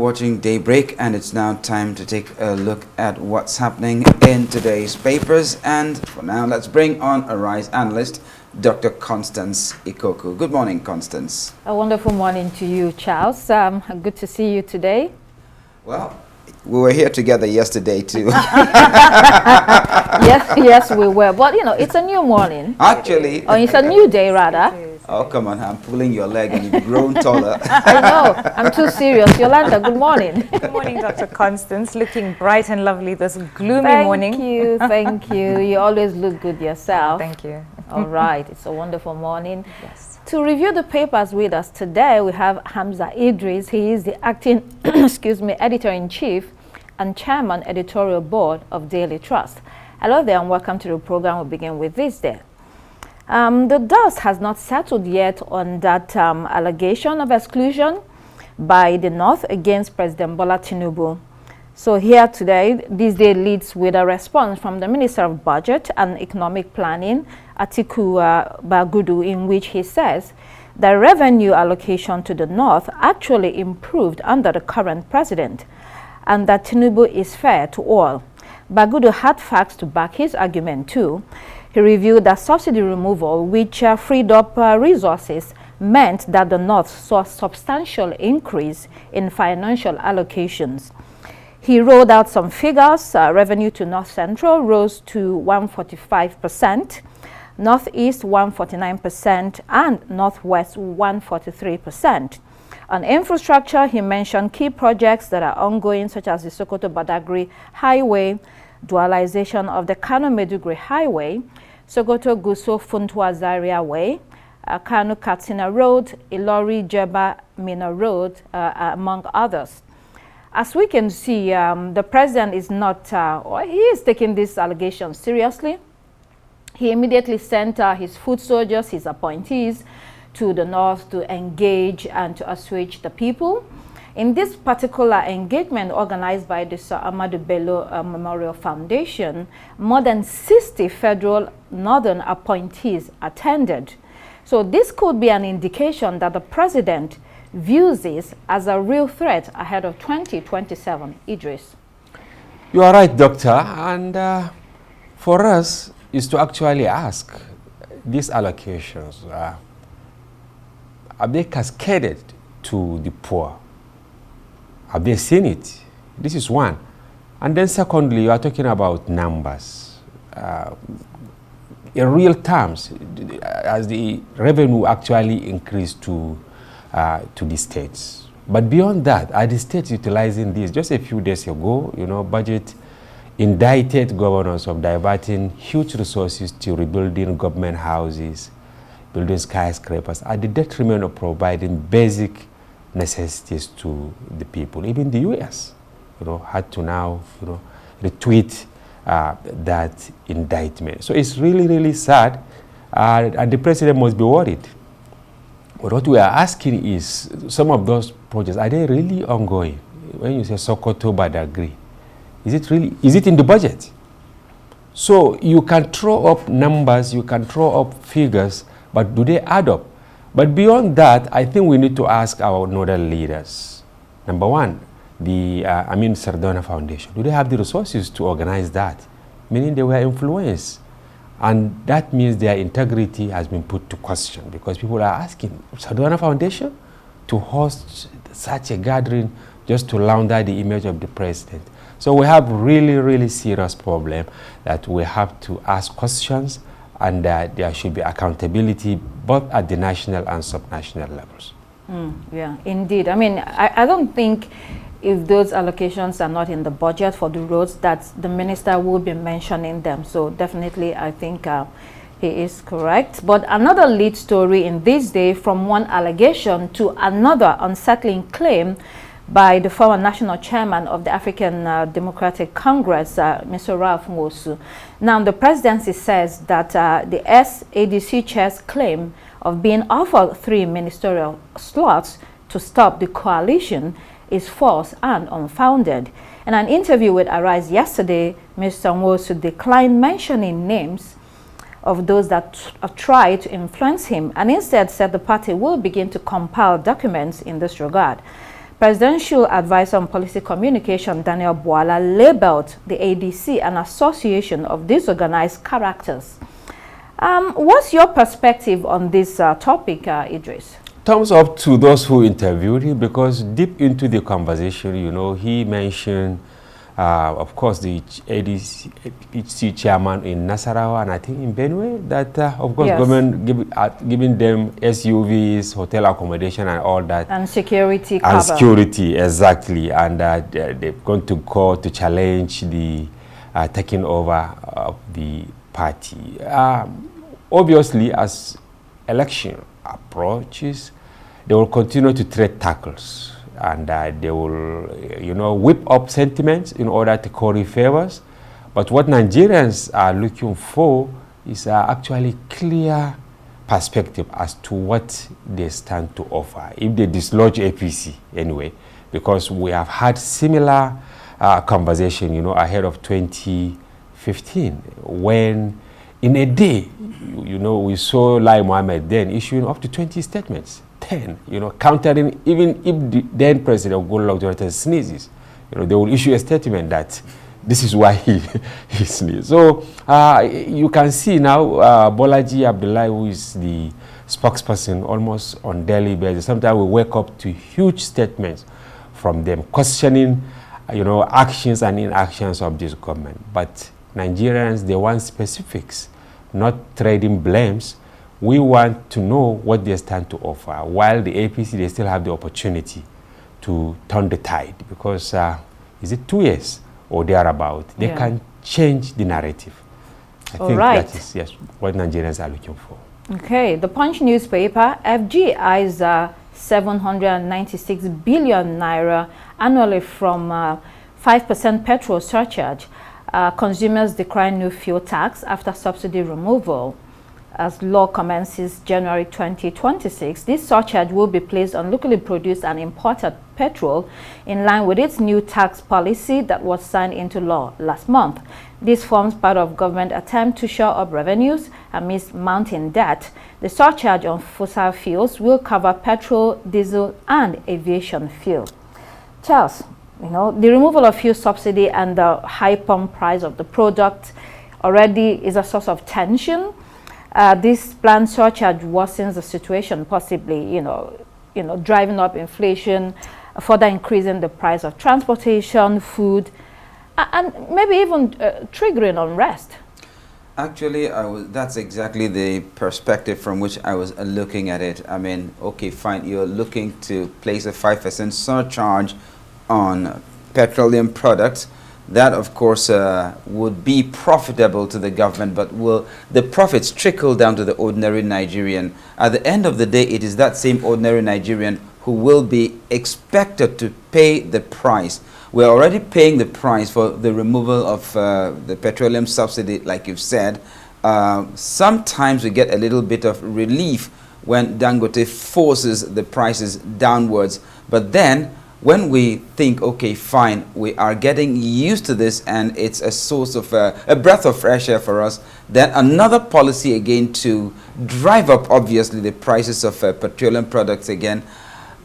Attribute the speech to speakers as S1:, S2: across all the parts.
S1: watching Daybreak, and it's now time to take a look at what's happening in today's papers. And for now, let's bring on a Rise analyst, Dr. Constance Ikoku. Good morning, Constance.
S2: A wonderful morning to you, Charles. Good to see you today.
S1: Well, we were here together yesterday too.
S2: yes, we were. But you know, it's a new morning.
S1: Actually.
S2: Or it's a new day, rather.
S1: Oh, come on, I'm pulling your leg and you've grown taller.
S2: I know, I'm too serious. Yolanda, good morning.
S3: Good morning, Dr. Constance. Looking bright and lovely this gloomy morning.
S2: Thank you. You always look good yourself.
S3: Thank you.
S2: All right, it's a wonderful morning.
S3: Yes.
S2: To review the papers with us today, we have Hamza Idris. He is the acting editor-in-chief and chairman editorial board of Daily Trust. Hello there and welcome to the program. We'll begin with this day. The dust has not settled yet on that allegation of exclusion by the North against President Bola Tinubu. So here today, this day leads with a response from the Minister of Budget and Economic Planning, Atiku Bagudu, in which he says the revenue allocation to the North actually improved under the current president and that Tinubu is fair to all. Bagudu had facts to back his argument too. He reviewed that subsidy removal, which freed up resources, meant that the North saw a substantial increase in financial allocations. He rolled out some figures. Revenue to North Central rose to 145%, Northeast 149%, and Northwest 143%. On infrastructure, he mentioned key projects that are ongoing, such as the Sokoto-Badagry Highway, dualization of the Kano-Meduguri Highway, Sokoto-Guso-Funtua Zaria Way, Kano-Katsina Road, Ilori-Jeba-Mina Road, among others. As we can see, the president is not, he is taking this allegation seriously. He immediately sent his foot soldiers, his appointees, to the North to engage and to assuage the people. In this particular engagement organized by the Sir Ahmadu Bello Memorial Foundation, more than 60 federal northern appointees attended. So this could be an indication that the president views this as a real threat ahead of 2027. Idris.
S4: You are right, Doctor. And for us is to actually ask these allocations, are they cascaded to the poor? Have they seen it? This is one. And then secondly, you are talking about numbers. In real terms, as the revenue actually increased to the states. But beyond that, are the states utilizing this? Just a few days ago, budget indicted governors of diverting huge resources to rebuilding government houses, building skyscrapers, at the detriment of providing basic necessities to the people. Even the U.S., had to now, retweet that indictment. So it's really, really sad, and the president must be worried. But what we are asking is, some of those projects, are they really ongoing? When you say Sokoto Badagry, is it in the budget? So you can throw up numbers, you can throw up figures, but do they add up? But beyond that, I think we need to ask our nodal leaders. Number one, the Sardona Foundation. Do they have the resources to organize that? Meaning they were influenced. And that means their integrity has been put to question, because people are asking, Sardona Foundation to host such a gathering just to launder the image of the president. So we have really, really serious problem that we have to ask questions, and there should be accountability both at the national and subnational levels.
S2: Yeah, indeed. I mean, I don't think if those allocations are not in the budget for the roads, that the minister will be mentioning them. So definitely, I think he is correct. But another lead story in this day, from one allegation to another unsettling claim by the former national chairman of the African Democratic Congress, Mr. Ralph Nwosu. Now, the presidency says that the Ex-ADC chair's claim of being offered 3 ministerial slots to stop the coalition is false and unfounded. In an interview with Arise yesterday, Mr. Nwosu declined mentioning names of those that tried to influence him, and instead said the party will begin to compile documents in this regard. Presidential Advisor on Policy Communication, Daniel Bwala, labeled the ADC an association of disorganized characters. What's your perspective on this topic, Idris?
S4: Thumbs up to those who interviewed him, because deep into the conversation, you know, he mentioned, of course, the ADC chairman in Nasarawa and I think in Benue, that, of course, yes, government giving them SUVs, hotel accommodation and all that.
S2: And security cover.
S4: And security, exactly. And they're going to court to challenge the taking over of the party. Obviously, as election approaches, they will continue to trade tackles, and they will, you know, whip up sentiments in order to curry favors. But what Nigerians are looking for is actually clear perspective as to what they stand to offer, if they dislodge APC anyway, because we have had similar conversation, you know, ahead of 2015, when in a day, you know, we saw Lai Mohammed then issuing up to 20 statements, 10, you know, countering, even if the then President Goodluck Jonathan sneezes, you know, they will issue a statement that this is why he sneezed. So you can see now Bolaji Abdullahi, who is the spokesperson, almost on daily basis. Sometimes we wake up to huge statements from them, questioning, you know, actions and inactions of this government. But Nigerians, they want specifics, not trading blames. We want to know what they stand to offer, while the APC, they still have the opportunity to turn the tide, because is it 2 years or thereabout? They can change the narrative. I think that is, yes, what Nigerians are looking for.
S2: Okay, the Punch newspaper, FG eyes 796 billion naira annually from 5% petrol surcharge. Consumers decry new fuel tax after subsidy removal. As law commences January 2026, this surcharge will be placed on locally produced and imported petrol in line with its new tax policy that was signed into law last month. This forms part of government attempt to shore up revenues amidst mounting debt. The surcharge on fossil fuels will cover petrol, diesel, and aviation fuel. Charles, you know, the removal of fuel subsidy and the high pump price of the product already is a source of tension. This planned surcharge worsens the situation, possibly, you know, driving up inflation, further increasing the price of transportation, food, and maybe even triggering unrest.
S1: Actually, that's exactly the perspective from which I was looking at it. I mean, okay, fine, you're looking to place a 5% surcharge on petroleum products. That, of course, would be profitable to the government, but will the profits trickle down to the ordinary Nigerian? At the end of the day, it is that same ordinary Nigerian who will be expected to pay the price. We're already paying the price for the removal of the petroleum subsidy, like you've said. Sometimes we get a little bit of relief when Dangote forces the prices downwards, but then when we think, okay, fine, we are getting used to this and it's a source of a breath of fresh air for us, then another policy again to drive up, obviously, the prices of petroleum products again.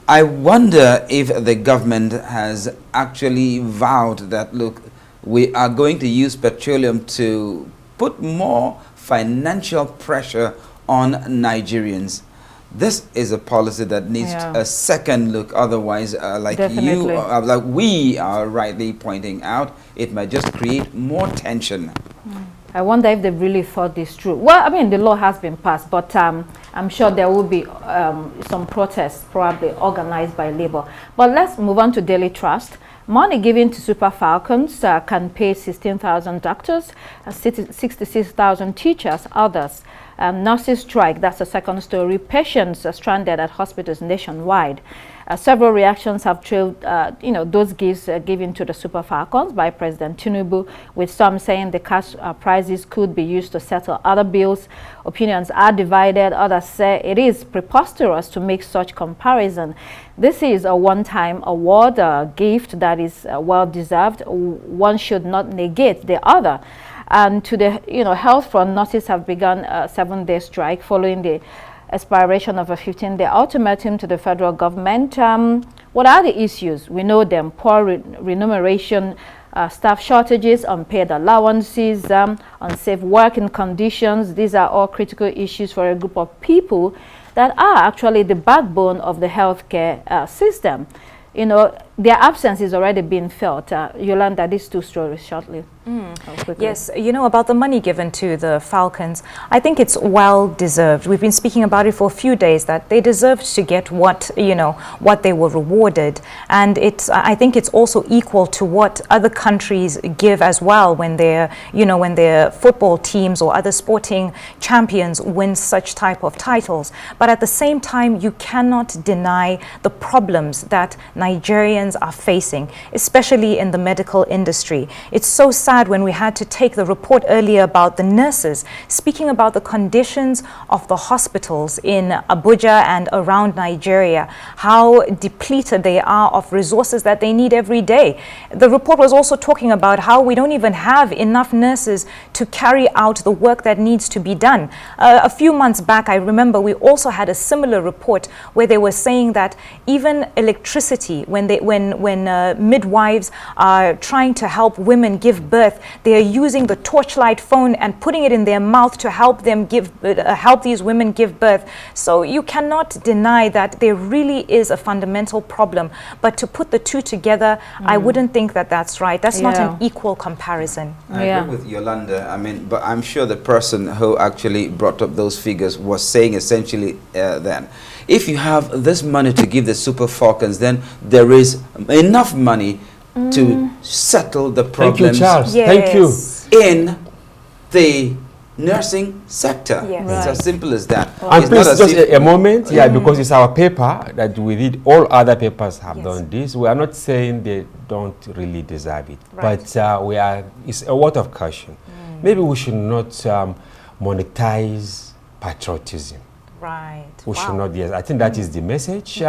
S1: I wonder if the government has actually vowed that, look, we are going to use petroleum to put more financial pressure on Nigerians. This is a policy that needs a second look. Otherwise, like we are rightly pointing out, it might just create more tension.
S2: I wonder if they really thought this through. Well, I mean, the law has been passed, but I'm sure there will be some protests, probably organized by labor. But let's move on to Daily Trust. Money given to Super Falcons can pay 16,000 doctors, 66,000 teachers, others. Nurses strike, that's the second story. Patients are stranded at hospitals nationwide. Several reactions have trailed, those gifts given to the Super Falcons by President Tinubu, with some saying the cash prizes could be used to settle other bills. Opinions are divided. Others say it is preposterous to make such comparison. This is a one-time award, a gift that is well-deserved. One should not negate the other. And to the health front, nurses have begun a 7-day strike following the expiration of a 15-day ultimatum to the federal government. What are the issues? We know them: poor remuneration, staff shortages, unpaid allowances, unsafe working conditions. These are all critical issues for a group of people that are actually the backbone of the healthcare system. You know, their absence is already being felt. Yolanda, these two stories shortly.
S3: Yes, you know, about the money given to the Falcons, I think it's well deserved. We've been speaking about it for a few days, that they deserved to get what, you know, what they were rewarded. And I think it's also equal to what other countries give as well when they're, you know, when their football teams or other sporting champions win such type of titles. But at the same time, you cannot deny the problems that Nigerians are facing, especially in the medical industry. It's so sad when we had to take the report earlier about the nurses, speaking about the conditions of the hospitals in Abuja and around Nigeria, how depleted they are of resources that they need every day. The report was also talking about how we don't even have enough nurses to carry out the work that needs to be done. A few months back, I remember we also had a similar report where they were saying that even electricity, when midwives are trying to help women give birth, they are using the torchlight phone and putting it in their mouth to help them help these women give birth. So you cannot deny that there really is a fundamental problem. But to put the two together, I wouldn't think that that's right. That's not an equal comparison.
S1: I agree with Yolanda. I mean, but I'm sure the person who actually brought up those figures was saying essentially then, if you have this money to give the Super Falcons, then there is enough money to settle the problems.
S4: Thank you, Charles.
S3: Yes.
S4: Thank you.
S1: In the nursing sector.
S3: Yes.
S1: It's as simple as that.
S4: And
S1: It's
S4: please,
S1: not as
S4: just
S1: if-
S4: a moment, because it's our paper that we did. All other papers have done this. We are not saying they don't really deserve it,
S3: Right.
S4: but it's a word of caution. Maybe we should not monetize patriotism.
S3: Right.
S4: We should not, yes. I think that is the message.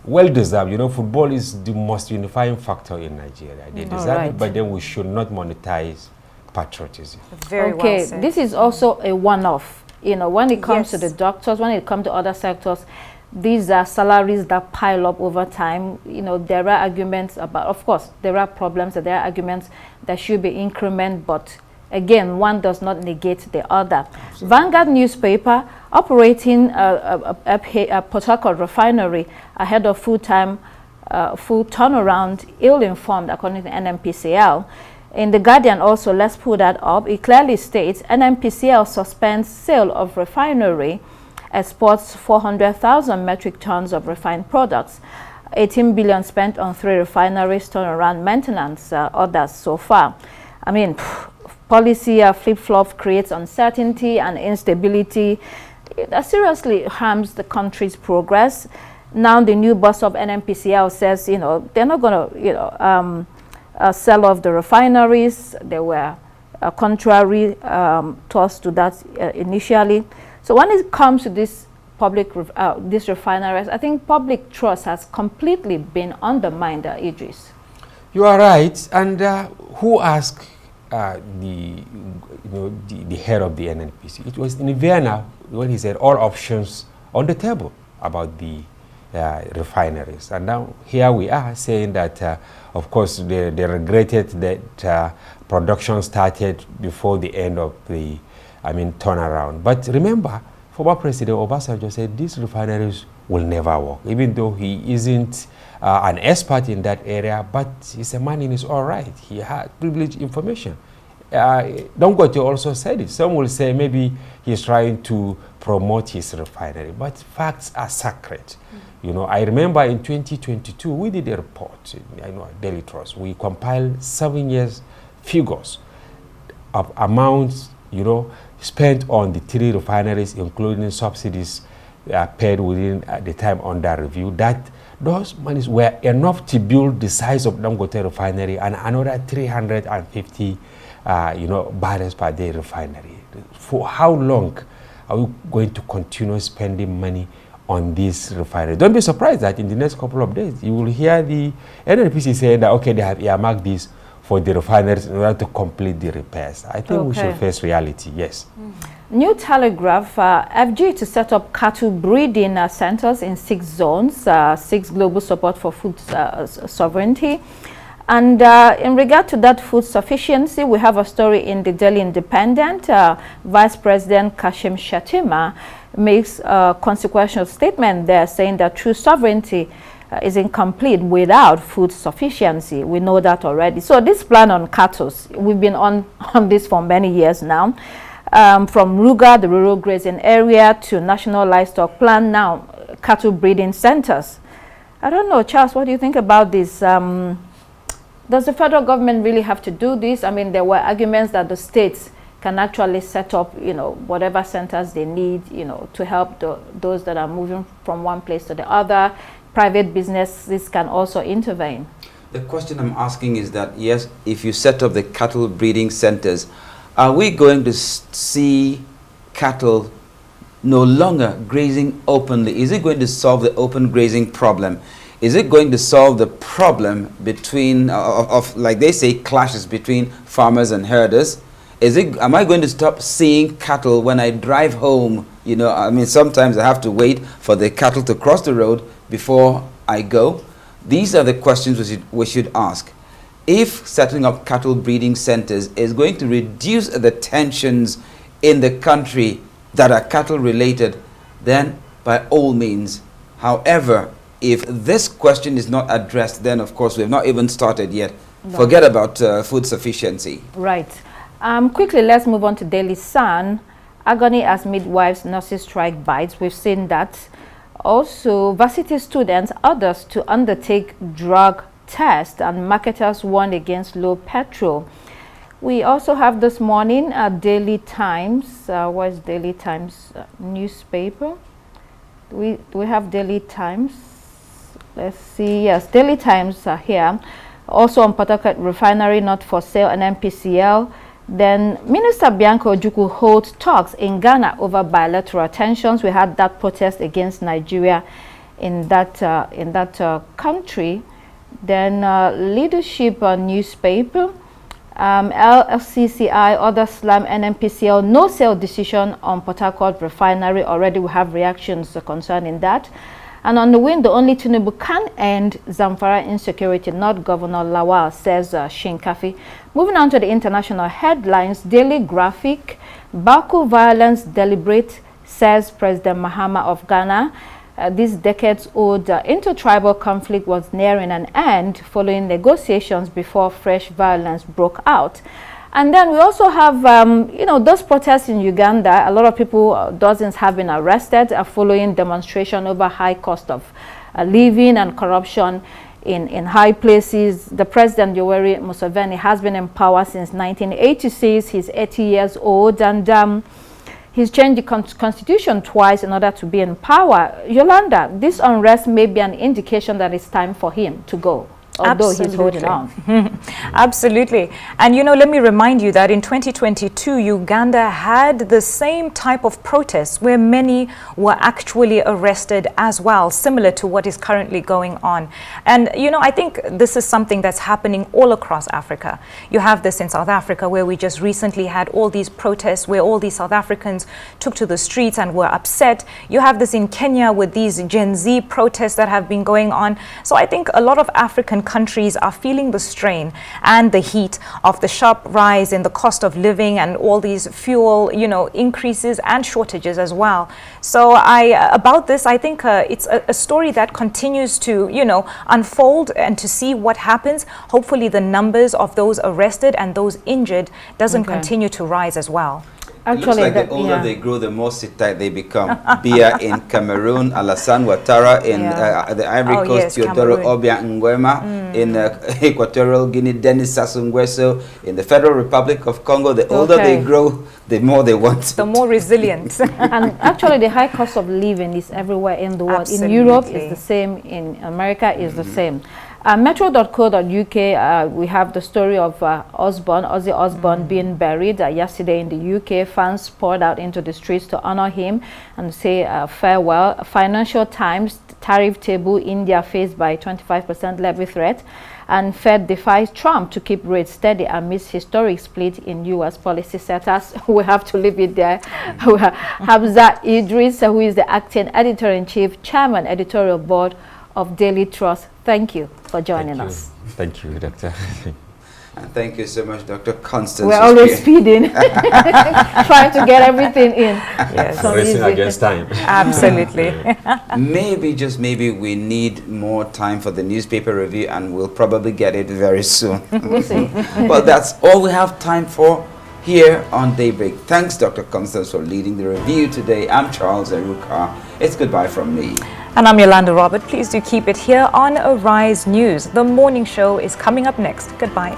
S4: Well deserved. You know, football is the most unifying factor in Nigeria. They deserve it, but then we should not monetize patriotism.
S3: Very well
S2: Okay,
S3: said.
S2: this is also a one-off. You know, when it comes to
S3: Yes.
S2: the doctors, when it comes to other sectors, these are salaries that pile up over time. You know, there are arguments about, of course, there are problems, and there are arguments that should be increment, but again, one does not negate the other. Absolutely. Vanguard newspaper operating a Port Harcourt refinery ahead of full turnaround, ill-informed, according to NNPCL. In The Guardian also, let's pull that up. It clearly states NNPCL suspends sale of refinery, exports 400,000 metric tons of refined products. 18 billion spent on 3 refineries, turnaround, maintenance, others so far. I mean, policy flip-flop creates uncertainty and instability. That seriously harms the country's progress. Now the new boss of NNPCL says, you know, they're not going to, you know, sell off the refineries. They were contrary thoughts to that initially. So when it comes to this these refineries, I think public trust has completely been undermined, Idris.
S4: You are right. And who asked the head of the NNPC? It was in Vienna when he said all options on the table about the refineries. And now here we are saying that, of course, they regretted that production started before the end of the, turnaround. But remember, former President Obasanjo said these refineries will never work, even though he isn't an expert in that area, but he's a man in his own right. He had privileged information. Dangote also said it. Some will say maybe he's trying to promote his refinery, but facts are sacred. You know, I remember in 2022, we did a report, Daily Trust. We compiled 7 years figures of amounts, spent on the 3 refineries, including subsidies paid within the time under review, that those monies were enough to build the size of Dangote refinery and another 350 barrels per day refinery. For how long are we going to continue spending money on this refinery? Don't be surprised that in the next couple of days, you will hear the NNPC saying that, okay, they have earmarked this for the refineries in order to complete the repairs. I think we should face reality, yes.
S2: New Telegraph, FG to set up cattle breeding centers in 6 zones, 6 global support for food sovereignty. And in regard to that food sufficiency, we have a story in the Daily Independent. Vice President Kashim Shettima makes a consequential statement there saying that true sovereignty is incomplete without food sufficiency. We know that already. So this plan on cattle, we've been on this for many years now. From RUGA, the rural grazing area, to National Livestock Plan, now cattle breeding centers. I don't know, Charles, what do you think about this? Does the federal government really have to do this? I mean, there were arguments that the states can actually set up, whatever centers they need, to help those that are moving from one place to the other. Private businesses can also intervene.
S1: The question I'm asking is that, yes, if you set up the cattle breeding centers, are we going to see cattle no longer grazing openly? Is it going to solve the open grazing problem? Is it going to solve the problem between, like they say, clashes between farmers and herders? Am I going to stop seeing cattle when I drive home? I mean, sometimes I have to wait for the cattle to cross the road before I go. These are the questions we should ask. If setting up cattle breeding centers is going to reduce the tensions in the country that are cattle related, then by all means. However, if this question is not addressed, then of course we have not even started yet. No. Forget about food sufficiency.
S2: Right. Quickly, let's move on to Daily Sun. Agony as midwives, nurses strike bites. We've seen that. Also, varsity students, others to undertake drug test, and marketers warn against low petrol. We also have this morning Daily Times. What is Daily Times newspaper? We have Daily Times. Let's see. Yes, Daily Times are here. Also on Port Harcourt refinery not for sale, and NPCL. Then Minister Bianca Ojukwu holds talks in Ghana over bilateral tensions. We had that protest against Nigeria in that country. Then leadership newspaper, LFCCI, other slam, NNPCL, no sale decision on Port Harcourt refinery. Already we have reactions concerning that. And on the wind, the only Tinubu can end Zamfara insecurity, not Governor Lawal, says Shinkafi. Moving on to the international headlines, Daily Graphic, Baku violence deliberate, says President Mahama of Ghana. This decades-old intertribal conflict was nearing an end following negotiations before fresh violence broke out. And then we also have, those protests in Uganda. A lot of people, dozens have been arrested following demonstration over high cost of living and corruption in high places. The President, Yoweri Museveni, has been in power since 1986. He's 80 years old, and he's changed the constitution twice in order to be in power. Yolanda, this unrest may be an indication that it's time for him to go, although he's holding on.
S3: Absolutely. And let me remind you that in 2022, Uganda had the same type of protests where many were actually arrested as well, similar to what is currently going on. And I think this is something that's happening all across Africa. You have this in South Africa, where we just recently had all these protests where all these South Africans took to the streets and were upset. You have this in Kenya with these Gen Z protests that have been going on. So I think a lot of African countries are feeling the strain and the heat of the sharp rise in the cost of living and all these fuel, increases and shortages as well. So about this, I think it's a story that continues to, unfold, and to see what happens. Hopefully the numbers of those arrested and those injured doesn't continue to rise as well.
S1: Actually, it looks like the older they grow, the more sit-tight they become. Biya in Cameroon, Alassane Ouattara in the Ivory Coast, Teodoro Obiang Nguema in Equatorial Guinea, Denis Sassou Nguesso in the Federal Republic of Congo. The older they grow, the more they want.
S3: The more resilient.
S2: And actually, the high cost of living is everywhere in the world. Absolutely. In Europe, it's the same. In America, it's the same. Metro.co.uk, we have the story of Ozzy Osbourne being buried yesterday in the UK. Fans poured out into the streets to honor him and say farewell. Financial Times, tariff table, India faced by 25% levy threat. And Fed defies Trump to keep rates steady amidst historic split in U.S. policy setters. We have to leave it there. Hamza Idris, who is the acting editor-in-chief, chairman, editorial board of Daily Trust. Thank you for joining us.
S4: Thank you, Doctor.
S1: Thank you so much, Dr. Constance.
S2: We're always speeding, trying to get everything in.
S3: Yes,
S4: racing against time.
S3: Absolutely.
S1: Maybe, just maybe, we need more time for the newspaper review, and we'll probably get it very soon.
S2: We'll see.
S1: Well, that's all we have time for here on Daybreak. Thanks, Dr. Constance, for leading the review today. I'm Charles Eruka. It's goodbye from me.
S3: And I'm Yolanda Robert. Please do keep it here on Arise News. The morning show is coming up next. Goodbye.